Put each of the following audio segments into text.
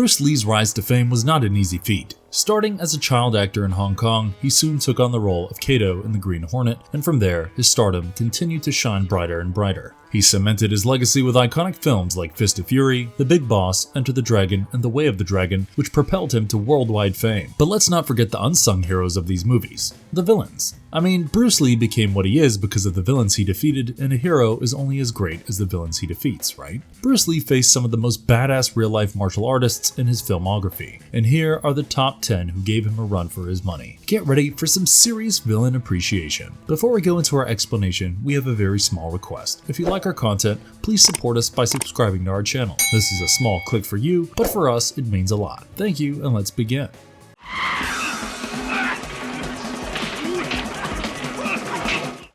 Bruce Lee's rise to fame was not an easy feat. Starting as a child actor in Hong Kong, he soon took on the role of Kato in The Green Hornet, and from there, his stardom continued to shine brighter and brighter. He cemented his legacy with iconic films like Fist of Fury, The Big Boss, Enter the Dragon, and The Way of the Dragon, which propelled him to worldwide fame. But let's not forget the unsung heroes of these movies, the villains. I mean, Bruce Lee became what he is because of the villains he defeated, and a hero is only as great as the villains he defeats, right? Bruce Lee faced some of the most badass real-life martial artists in his filmography, and here are the top 10 who gave him a run for his money. Get ready for some serious villain appreciation. Before we go into our explanation, we have a very small request. If you like our content, please support us by subscribing to our channel. This is a small click for you, but for us, it means a lot. Thank you, and let's begin.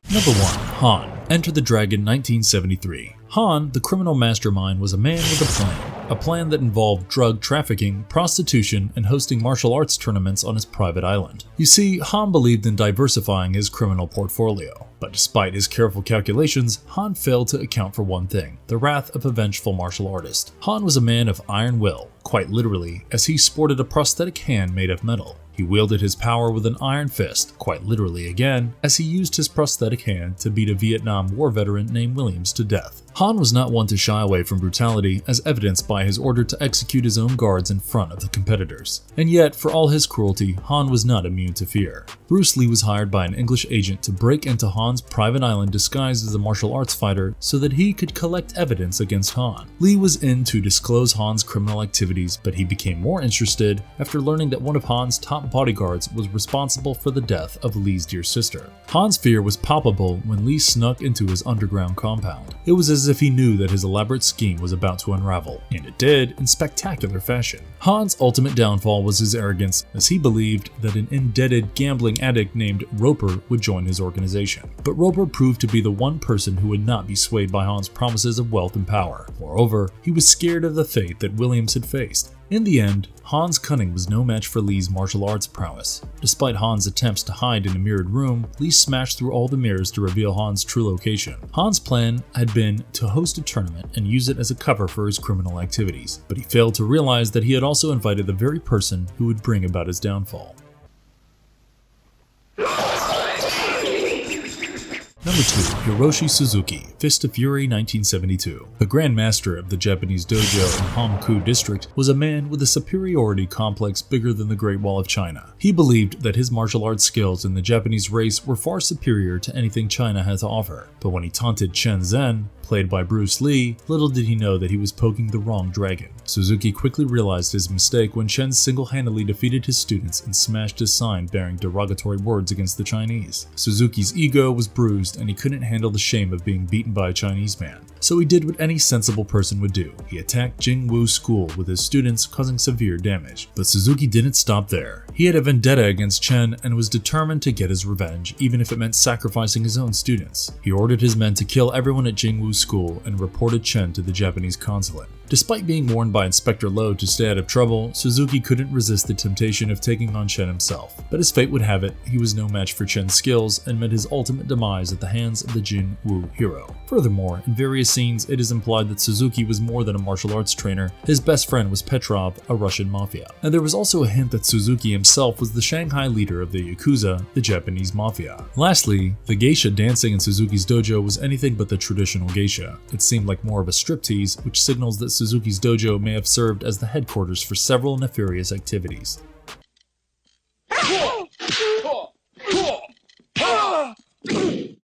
Number 1. Han. Enter the Dragon 1973. Han, the criminal mastermind, was a man with a plan that involved drug trafficking, prostitution, and hosting martial arts tournaments on his private island. You see, Han believed in diversifying his criminal portfolio. But despite his careful calculations, Han failed to account for one thing: the wrath of a vengeful martial artist. Han was a man of iron will, quite literally, as he sported a prosthetic hand made of metal. He wielded his power with an iron fist, quite literally again, as he used his prosthetic hand to beat a Vietnam War veteran named Williams to death. Han was not one to shy away from brutality, as evidenced by his order to execute his own guards in front of the competitors. And yet, for all his cruelty, Han was not immune to fear. Bruce Lee was hired by an English agent to break into Han's private island disguised as a martial arts fighter so that he could collect evidence against Han. Lee was in to disclose Han's criminal activities, but he became more interested after learning that one of Han's top bodyguards was responsible for the death of Lee's dear sister. Han's fear was palpable when Lee snuck into his underground compound. It was as if he knew that his elaborate scheme was about to unravel, and it did in spectacular fashion. Han's ultimate downfall was his arrogance, as he believed that an indebted gambling addict named Roper would join his organization. But Roper proved to be the one person who would not be swayed by Han's promises of wealth and power. Moreover, he was scared of the fate that Williams had faced. In the end, Han's cunning was no match for Lee's martial arts prowess. Despite Han's attempts to hide in a mirrored room, Lee smashed through all the mirrors to reveal Han's true location. Han's plan had been to host a tournament and use it as a cover for his criminal activities, but he failed to realize that he had also invited the very person who would bring about his downfall. Number 2. Hiroshi Suzuki, Fist of Fury 1972. The Grand Master of the Japanese dojo in Hamku District was a man with a superiority complex bigger than the Great Wall of China. He believed that his martial arts skills in the Japanese race were far superior to anything China had to offer. But when he taunted Chen Zhen, played by Bruce Lee, little did he know that he was poking the wrong dragon. Suzuki quickly realized his mistake when Chen single-handedly defeated his students and smashed his sign bearing derogatory words against the Chinese. Suzuki's ego was bruised and he couldn't handle the shame of being beaten by a Chinese man. So he did what any sensible person would do. He attacked Jingwu School with his students, causing severe damage. But Suzuki didn't stop there. He had a vendetta against Chen and was determined to get his revenge, even if it meant sacrificing his own students. He ordered his men to kill everyone at Jingwu School and reported Chen to the Japanese consulate. Despite being warned by Inspector Lowe to stay out of trouble, Suzuki couldn't resist the temptation of taking on Chen himself. But as fate would have it, he was no match for Chen's skills and met his ultimate demise at the hands of the Jingwu hero. Furthermore, in various scenes, it is implied that Suzuki was more than a martial arts trainer. His best friend was Petrov, a Russian mafia. And there was also a hint that Suzuki himself was the Shanghai leader of the Yakuza, the Japanese mafia. Lastly, the geisha dancing in Suzuki's dojo was anything but the traditional geisha. It seemed like more of a striptease, which signals that Suzuki's dojo may have served as the headquarters for several nefarious activities.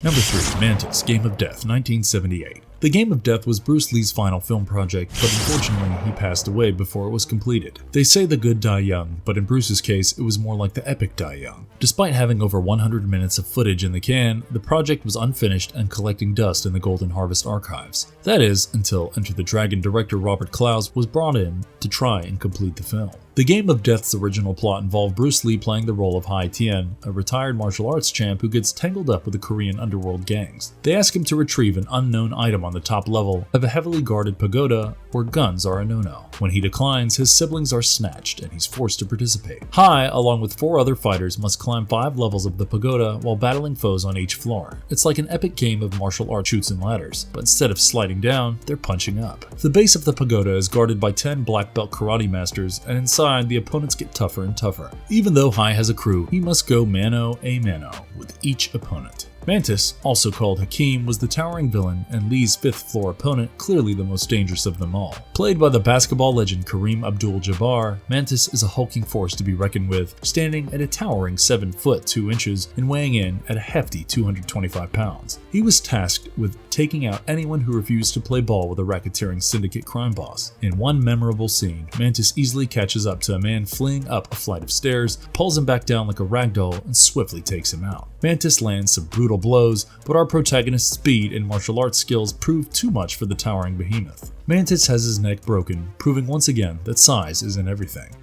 Number 3. Mantis, Game of Death, 1978. The Game of Death was Bruce Lee's final film project, but unfortunately he passed away before it was completed. They say the good die young, but in Bruce's case it was more like the epic die young. Despite having over 100 minutes of footage in the can, the project was unfinished and collecting dust in the Golden Harvest archives. That is, until Enter the Dragon director Robert Clouse was brought in to try and complete the film. The Game of Death's original plot involved Bruce Lee playing the role of Hai Tien, a retired martial arts champ who gets tangled up with the Korean underworld gangs. They ask him to retrieve an unknown item on the top level of a heavily guarded pagoda where guns are a no-no. When he declines, his siblings are snatched and he's forced to participate. Hai, along with 4 other fighters, must climb 5 levels of the pagoda while battling foes on each floor. It's like an epic game of martial arts chutes and ladders, but instead of sliding down, they're punching up. The base of the pagoda is guarded by 10 black belt karate masters, and inside the opponents get tougher and tougher. Even though Hai has a crew, he must go mano a mano with each opponent. Mantis, also called Hakim, was the towering villain and Lee's 5th floor opponent, clearly the most dangerous of them all. Played by the basketball legend Kareem Abdul-Jabbar, Mantis is a hulking force to be reckoned with, standing at a towering 7 foot 2 inches and weighing in at a hefty 225 pounds. He was tasked with taking out anyone who refused to play ball with a racketeering syndicate crime boss. In one memorable scene, Mantis easily catches up to a man fleeing up a flight of stairs, pulls him back down like a ragdoll, and swiftly takes him out. Mantis lands some brutal blows, but our protagonist's speed and martial arts skills prove too much for the towering behemoth. Mantis has his neck broken, proving once again that size isn't everything.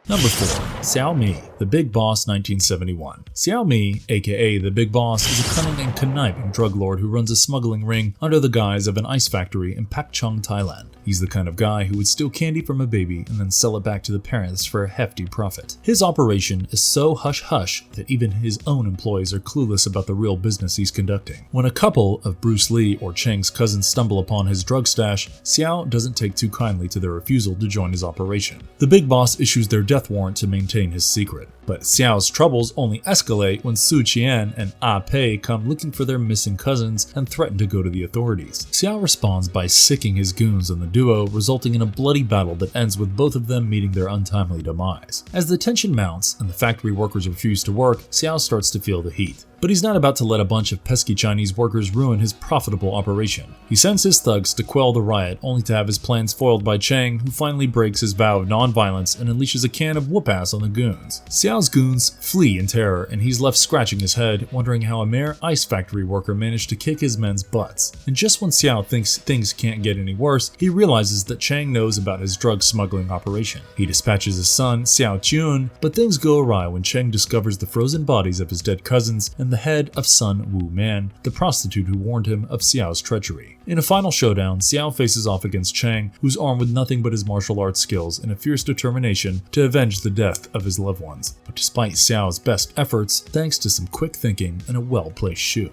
Number 4. Xiao Mi, The Big Boss 1971. Xiao Mi, aka The Big Boss, is a cunning and conniving drug lord who runs a smuggling ring under the guise of an ice factory in Pakchong, Thailand. He's the kind of guy who would steal candy from a baby and then sell it back to the parents for a hefty profit. His operation is so hush-hush that even his own employees are clueless about the real business he's conducting. When a couple of Bruce Lee or Chang's cousins stumble upon his drug stash, Xiao doesn't take too kindly to their refusal to join his operation. The Big Boss issues their death warrant to maintain his secret. But Xiao's troubles only escalate when Su Qian and Ah Pei come looking for their missing cousins and threaten to go to the authorities. Xiao responds by sicking his goons on the duo, resulting in a bloody battle that ends with both of them meeting their untimely demise. As the tension mounts and the factory workers refuse to work, Xiao starts to feel the heat. But he's not about to let a bunch of pesky Chinese workers ruin his profitable operation. He sends his thugs to quell the riot, only to have his plans foiled by Chang, who finally breaks his vow of non-violence and unleashes a can of whoop-ass on the goons. Xiao's goons flee in terror, and he's left scratching his head, wondering how a mere ice factory worker managed to kick his men's butts. And just when Xiao thinks things can't get any worse, he realizes that Chang knows about his drug smuggling operation. He dispatches his son, Xiao Chun, but things go awry when Chang discovers the frozen bodies of his dead cousins and the head of Sun Wu Man, the prostitute who warned him of Xiao's treachery. In a final showdown, Xiao faces off against Chang, who's armed with nothing but his martial arts skills and a fierce determination to avenge the death of his loved ones. But despite Xiao's best efforts, thanks to some quick thinking and a well-placed shoe.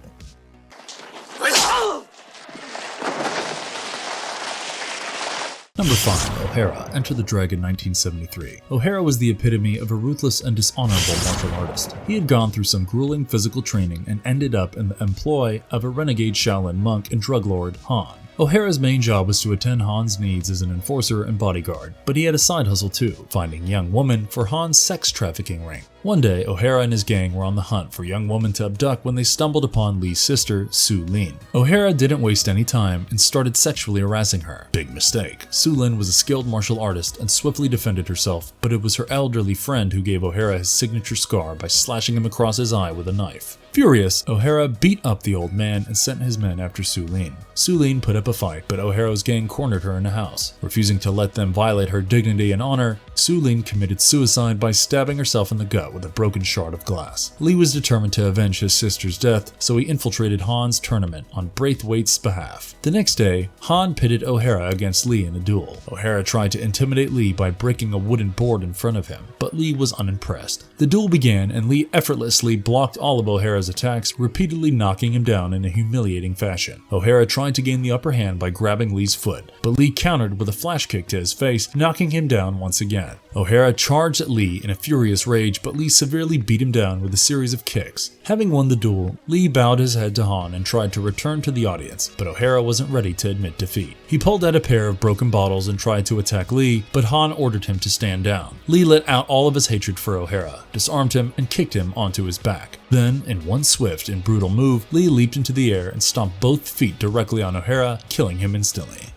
Number 5. O'Hara, Enter the Dragon 1973. O'Hara was the epitome of a ruthless and dishonorable martial artist. He had gone through some grueling physical training and ended up in the employ of a renegade Shaolin monk and drug lord, Han. O'Hara's main job was to attend Han's needs as an enforcer and bodyguard, but he had a side hustle too, finding young women for Han's sex trafficking ring. One day, O'Hara and his gang were on the hunt for young women to abduct when they stumbled upon Lee's sister, Su Lin. O'Hara didn't waste any time and started sexually harassing her. Big mistake. Su Lin was a skilled martial artist and swiftly defended herself, but it was her elderly friend who gave O'Hara his signature scar by slashing him across his eye with a knife. Furious, O'Hara beat up the old man and sent his men after Su Lin. Su Lin put up a fight, but O'Hara's gang cornered her in a house. Refusing to let them violate her dignity and honor, Su Lin committed suicide by stabbing herself in the gut with a broken shard of glass. Lee was determined to avenge his sister's death, so he infiltrated Han's tournament on Braithwaite's behalf. The next day, Han pitted O'Hara against Lee in a duel. O'Hara tried to intimidate Lee by breaking a wooden board in front of him, but Lee was unimpressed. The duel began, and Lee effortlessly blocked all of O'Hara's attacks, repeatedly knocking him down in a humiliating fashion. O'Hara tried to gain the upper hand by grabbing Lee's foot, but Lee countered with a flash kick to his face, knocking him down once again. O'Hara charged at Lee in a furious rage, but Lee severely beat him down with a series of kicks. Having won the duel, Lee bowed his head to Han and tried to return to the audience, but O'Hara wasn't ready to admit defeat. He pulled out a pair of broken bottles and tried to attack Lee, but Han ordered him to stand down. Lee let out all of his hatred for O'Hara, disarmed him, and kicked him onto his back. Then, in one swift and brutal move, Lee leaped into the air and stomped both feet directly on O'Hara, killing him instantly.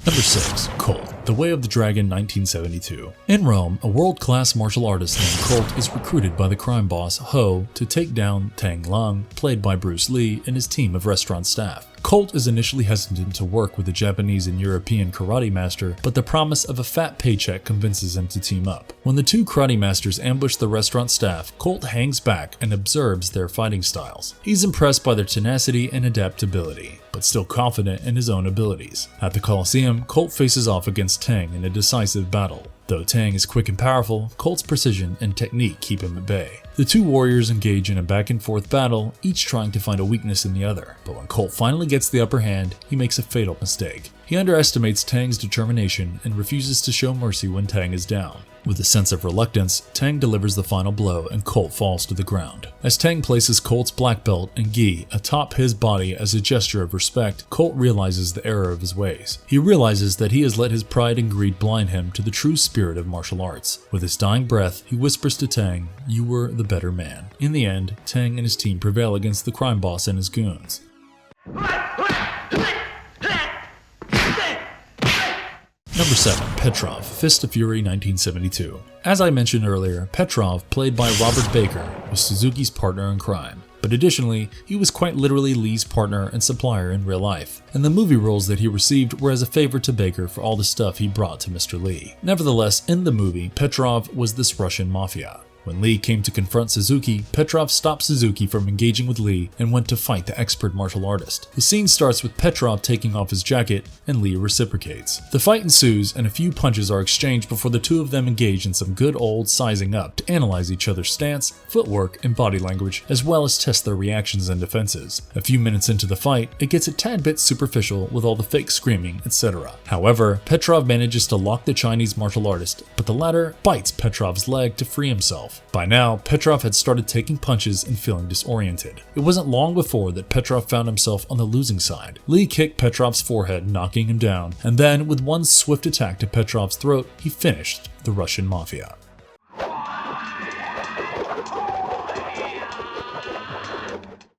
Number 6. Colt, The Way of the Dragon 1972. In Rome, a world-class martial artist named Colt is recruited by the crime boss Ho to take down Tang Lang, played by Bruce Lee, and his team of restaurant staff. Colt is initially hesitant to work with the Japanese and European karate master, but the promise of a fat paycheck convinces him to team up. When the two karate masters ambush the restaurant staff, Colt hangs back and observes their fighting styles. He's impressed by their tenacity and adaptability, but still confident in his own abilities. At the Colosseum, Colt faces off against Tang in a decisive battle. Though Tang is quick and powerful, Colt's precision and technique keep him at bay. The two warriors engage in a back-and-forth battle, each trying to find a weakness in the other. But when Colt finally gets the upper hand, he makes a fatal mistake. He underestimates Tang's determination and refuses to show mercy when Tang is down. With a sense of reluctance, Tang delivers the final blow and Colt falls to the ground. As Tang places Colt's black belt and gi atop his body as a gesture of respect, Colt realizes the error of his ways. He realizes that he has let his pride and greed blind him to the true spirit of martial arts. With his dying breath, he whispers to Tang, "You were the better man." In the end, Tang and his team prevail against the crime boss and his goons. Number 7. Petrov, Fist of Fury 1972. As I mentioned earlier, Petrov, played by Robert Baker, was Suzuki's partner in crime. But additionally, he was quite literally Lee's partner and supplier in real life, and the movie roles that he received were as a favor to Baker for all the stuff he brought to Mr. Lee. Nevertheless, in the movie, Petrov was this Russian mafia. When Lee came to confront Suzuki, Petrov stopped Suzuki from engaging with Lee and went to fight the expert martial artist. The scene starts with Petrov taking off his jacket, and Lee reciprocates. The fight ensues, and a few punches are exchanged before the two of them engage in some good old sizing up to analyze each other's stance, footwork, and body language, as well as test their reactions and defenses. A few minutes into the fight, it gets a tad bit superficial with all the fake screaming, etc. However, Petrov manages to lock the Chinese martial artist, but the latter bites Petrov's leg to free himself. By now, Petrov had started taking punches and feeling disoriented. It wasn't long before that Petrov found himself on the losing side. Lee kicked Petrov's forehead, knocking him down, and then, with one swift attack to Petrov's throat, he finished the Russian mafia.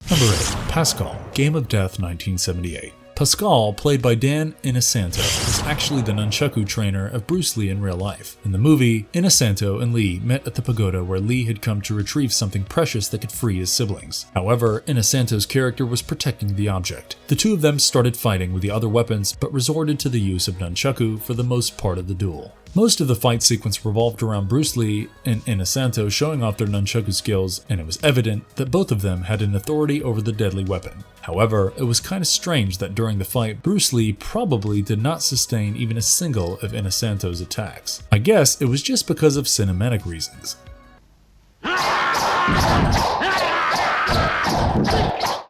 Number 8. Pascal, Game of Death 1978. Pascal, played by Dan Inosanto, is actually the nunchaku trainer of Bruce Lee in real life. In the movie, Inosanto and Lee met at the pagoda where Lee had come to retrieve something precious that could free his siblings. However, Inosanto's character was protecting the object. The two of them started fighting with the other weapons, but resorted to the use of nunchaku for the most part of the duel. Most of the fight sequence revolved around Bruce Lee and Inosanto showing off their nunchaku skills, and it was evident that both of them had an authority over the deadly weapon. However, it was kind of strange that during the fight, Bruce Lee probably did not sustain even a single of Inosanto's attacks. I guess it was just because of cinematic reasons.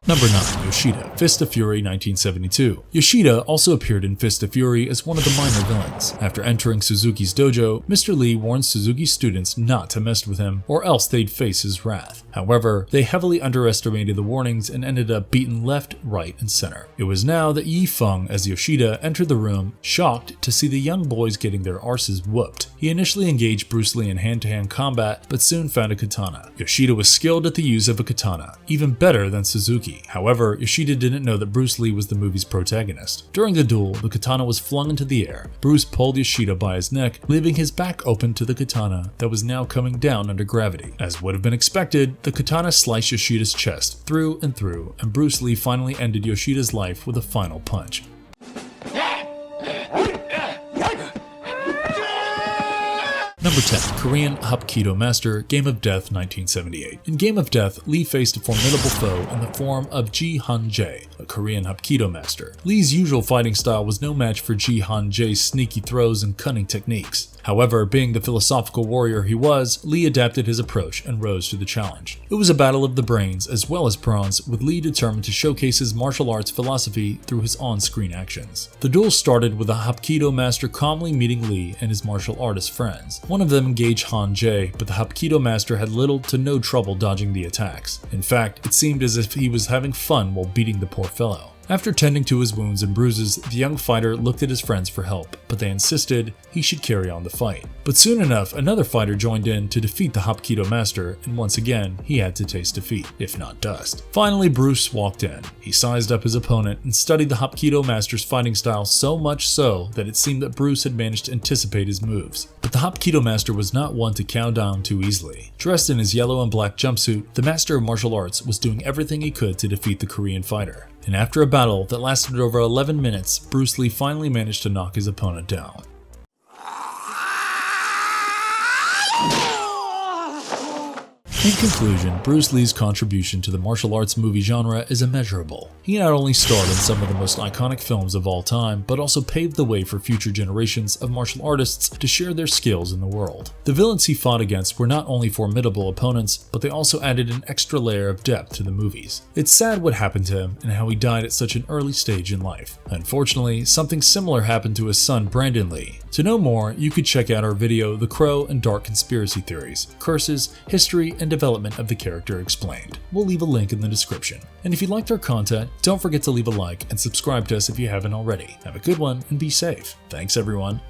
Number 9. Yoshida, Fist of Fury 1972. Yoshida also appeared in Fist of Fury as one of the minor villains. After entering Suzuki's dojo, Mr. Lee warns Suzuki's students not to mess with him or else they'd face his wrath. However, they heavily underestimated the warnings and ended up beaten left, right, and center. It was now that Yi Feng as Yoshida entered the room, shocked to see the young boys getting their arses whooped. He initially engaged Bruce Lee in hand-to-hand combat, but soon found a katana. Yoshida was skilled at the use of a katana, even better than Suzuki. However, Yoshida didn't know that Bruce Lee was the movie's protagonist. During the duel, the katana was flung into the air. Bruce pulled Yoshida by his neck, leaving his back open to the katana that was now coming down under gravity. As would have been expected, the katana sliced Yoshida's chest through and through, and Bruce Lee finally ended Yoshida's life with a final punch. Number 10. Korean Hapkido Master, Game of Death 1978. In Game of Death, Lee faced a formidable foe in the form of Ji Han Jae, a Korean Hapkido master. Lee's usual fighting style was no match for Ji Han Jae's sneaky throws and cunning techniques. However, being the philosophical warrior he was, Lee adapted his approach and rose to the challenge. It was a battle of the brains as well as prawns, with Lee determined to showcase his martial arts philosophy through his on-screen actions. The duel started with the Hapkido master calmly meeting Lee and his martial artist friends. One of them engaged Han Jae, but the Hapkido master had little to no trouble dodging the attacks. In fact, it seemed as if he was having fun while beating the poor fellow. After tending to his wounds and bruises, the young fighter looked at his friends for help, but they insisted he should carry on the fight. But soon enough, another fighter joined in to defeat the Hapkido master, and once again, he had to taste defeat, if not dust. Finally, Bruce walked in. He sized up his opponent and studied the Hapkido master's fighting style so much so that it seemed that Bruce had managed to anticipate his moves. But the Hapkido master was not one to cow down too easily. Dressed in his yellow and black jumpsuit, the master of martial arts was doing everything he could to defeat the Korean fighter. And after a battle that lasted over 11 minutes, Bruce Lee finally managed to knock his opponent down. In conclusion, Bruce Lee's contribution to the martial arts movie genre is immeasurable. He not only starred in some of the most iconic films of all time, but also paved the way for future generations of martial artists to share their skills in the world. The villains he fought against were not only formidable opponents, but they also added an extra layer of depth to the movies. It's sad what happened to him and how he died at such an early stage in life. Unfortunately, something similar happened to his son Brandon Lee. To know more, you could check out our video, The Crow and Dark Conspiracy Theories, Curses, History, and Development of the Character Explained. We'll leave a link in the description. And if you liked our content, don't forget to leave a like and subscribe to us if you haven't already. Have a good one and be safe. Thanks everyone.